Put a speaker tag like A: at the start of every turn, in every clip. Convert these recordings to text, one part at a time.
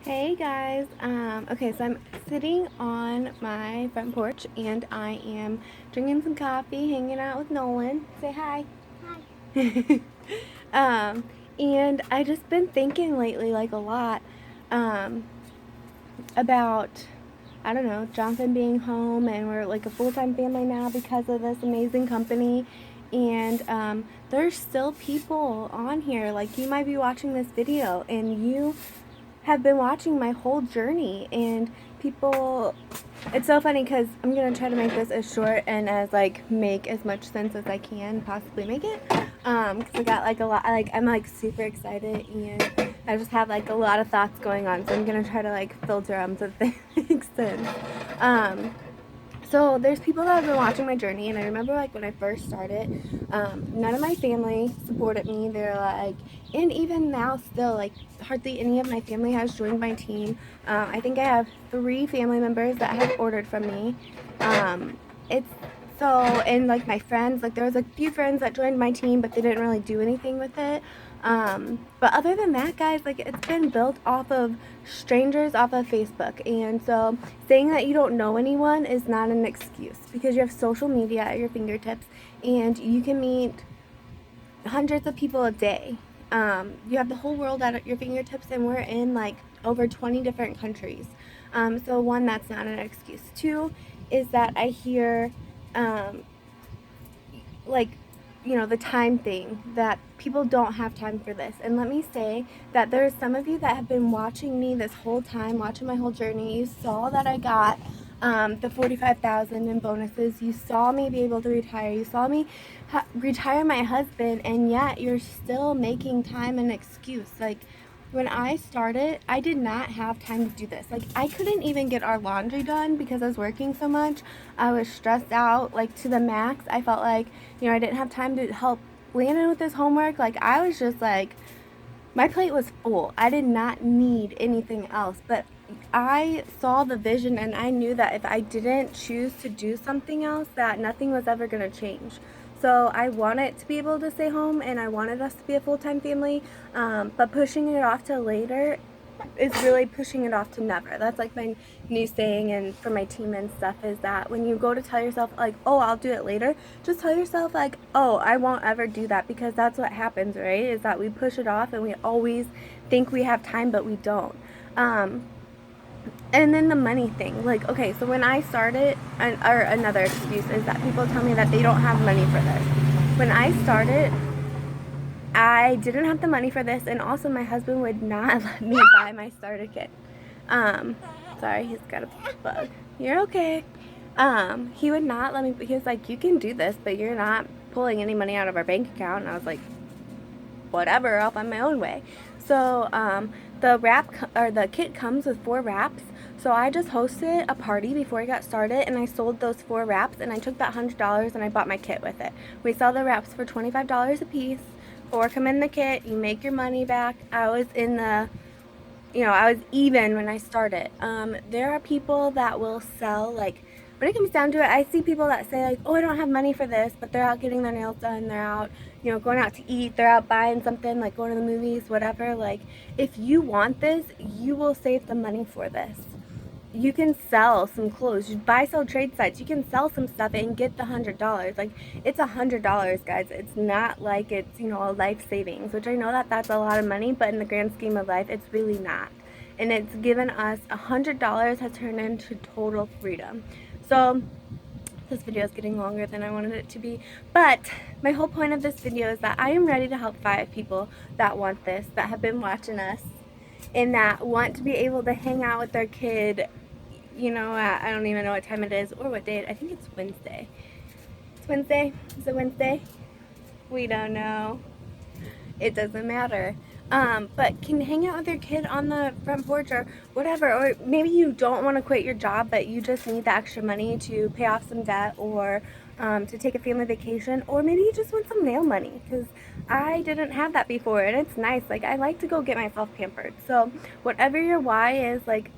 A: Hey guys, okay, so I'm sitting on my front porch and I am drinking some coffee, hanging out with Nolan. Say hi. Hi. um, and I just been thinking lately, like a lot, um, about, I don't know, Jonathan being home and we're like a full-time family now because of this amazing company. And there's still people on here, like you might be watching this video and you have been watching my whole journey, and people, it's so funny because I'm gonna try to make this as short and as like make as much sense as I can possibly make it, because I got like a lot, like I'm like super excited and I just have like a lot of thoughts going on, so I'm gonna try to like filter them so that they make sense. um so there's people that have been watching my journey, and I remember like when I first started, none of my family supported me. They're like, and even now still, like hardly any of my family has joined my team. I think I have 3 family members that have ordered from me. It's so, and like my friends, like there was a few friends that joined my team, but they didn't really do anything with it. But other than that, guys, like it's been built off of strangers off of Facebook. And so saying that you don't know anyone is not an excuse, because you have social media at your fingertips and you can meet hundreds of people a day. You have the whole world at your fingertips, and we're in like over 20 different countries. So one, that's not an excuse. Two is that I hear um, like, you know, the time thing, that people don't have time for this. And let me say that there's some of you that have been watching me this whole time, watching my whole journey. You saw that I got the 45,000 in bonuses. You saw me be able to retire. You saw me retire my husband, and yet you're still making time an excuse. Like, when I started, I did not have time to do this. Like, I couldn't even get our laundry done because I was working so much. I was stressed out, like, to the max. I felt like, you know, I didn't have time to help Landon with his homework. Like, I was just like, my plate was full. I did not need anything else. But I saw the vision, and I knew that if I didn't choose to do something else, that nothing was ever going to change. So I wanted to be able to stay home, and I wanted us to be a full-time family, but pushing it off to later is really pushing it off to never. That's like my new saying, and for my team and stuff, is that when you go to tell yourself like, oh, I'll do it later, just tell yourself like, oh, I won't ever do that, because that's what happens, right? Is that we push it off and we always think we have time, but we don't. And then the money thing, like, okay, so when I started, or another excuse is that people tell me that they don't have money for this. When I started, I didn't have the money for this, and also my husband would not let me buy my starter kit. Um, Sorry, he's got a bug. You're okay. He would not let me. He was like, "You can do this, but you're not pulling any money out of our bank account." And I was like, "Whatever, I'll find my own way." So, the or the kit comes with 4 wraps. So I just hosted a party before I got started, and I sold those 4 wraps, and I took that $100 and I bought my kit with it. We sell the wraps for $25 a piece. 4 come in the kit. You make your money back. I was in the, you know, I was even when I started. There are people that will sell, like, when it comes down to it, I see people that say like, oh, I don't have money for this, but they're out getting their nails done, they're out, you know, going out to eat, they're out buying something, like going to the movies, whatever. Like, if you want this, you will save the money for this. You can sell some clothes. You buy, sell, trade sites. You can sell some stuff and get the $100. Like, it's $100, guys. It's not like it's, you know, a life savings, which I know that that's a lot of money, but in the grand scheme of life, it's really not. And it's given us $100 has turned into total freedom. So this video is getting longer than I wanted it to be, but my whole point of this video is that I am ready to help 5 people that want this, that have been watching us, and that want to be able to hang out with their kid, you know, I don't even know what time it is or what day. I think it's Wednesday. It's Wednesday. Is it Wednesday? We don't know. It doesn't matter. But can hang out with your kid on the front porch or whatever. Or maybe you don't want to quit your job, but you just need the extra money to pay off some debt, or to take a family vacation, or maybe you just want some nail money, because I didn't have that before, and it's nice. Like, I like to go get myself pampered. So whatever your why is, like,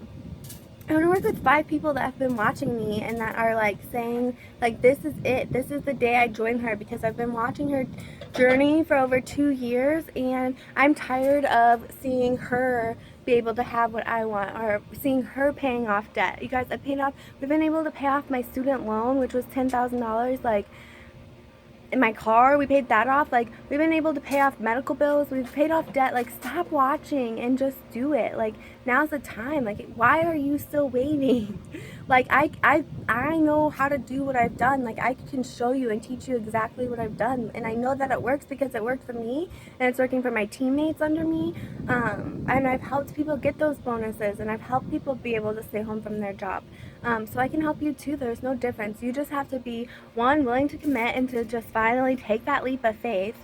A: I want to work with 5 people that have been watching me and that are like saying like, this is it, this is the day I join her, because I've been watching her journey for over 2 years, and I'm tired of seeing her be able to have what I want, or seeing her paying off debt. You guys, we've been able to pay off my student loan, which was $10,000, like, in my car. We paid that off. Like, we've been able to pay off medical bills. We've paid off debt. Like, stop watching and just do it. Like, now's the time. Like, why are you still waiting? Like, I know how to do what I've done. Like, I can show you and teach you exactly what I've done, and I know that it works because it worked for me, and it's working for my teammates under me. And I've helped people get those bonuses, and I've helped people be able to stay home from their job. So I can help you too. There's no difference. You just have to be, one, willing to commit and to just finally take that leap of faith.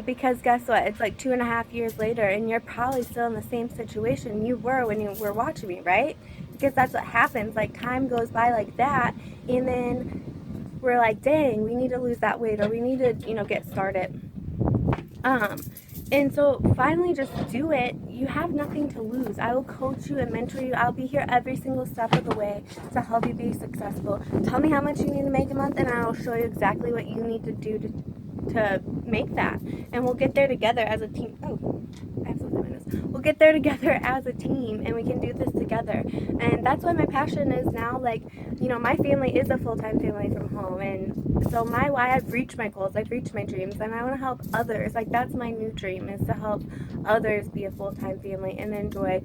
A: Because guess what? It's like 2.5 years later, and you're probably still in the same situation you were when you were watching me, right? Because that's what happens. Like, time goes by like that, and then we're like, dang, we need to lose that weight, or we need to, get started. And so finally just do it. You have nothing to lose. I will coach you and mentor you. I'll be here every single step of the way to help you be successful. Tell me how much you need to make a month, and I will show you exactly what you need to do to make that. And we'll get there together as a team. Oh, I have something in this. We'll get there together as a team, and we can do this together. And that's why my passion is now, like, my family is a full-time family from home, and so why I've reached my goals, I've reached my dreams, and I want to help others. Like, that's my new dream, is to help others be a full-time family and enjoy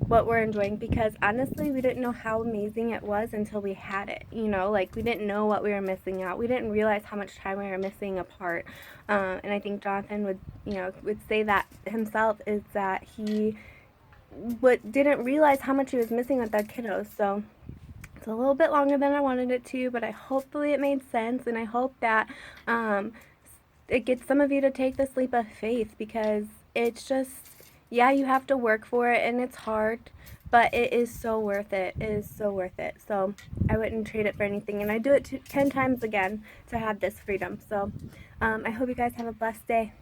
A: what we're enjoying, because honestly, we didn't know how amazing it was until we had it. Like, we didn't know what we were missing out. We didn't realize how much time we were missing apart. And I think Jonathan would say that himself, is that he didn't realize how much he was missing with our kiddos. So it's a little bit longer than I wanted it to, but hopefully it made sense, and I hope that it gets some of you to take this leap of faith, because it's just, yeah, you have to work for it, and it's hard, but it is so worth it. It is so worth it. So I wouldn't trade it for anything, and I do it 10 times again to have this freedom. So I hope you guys have a blessed day.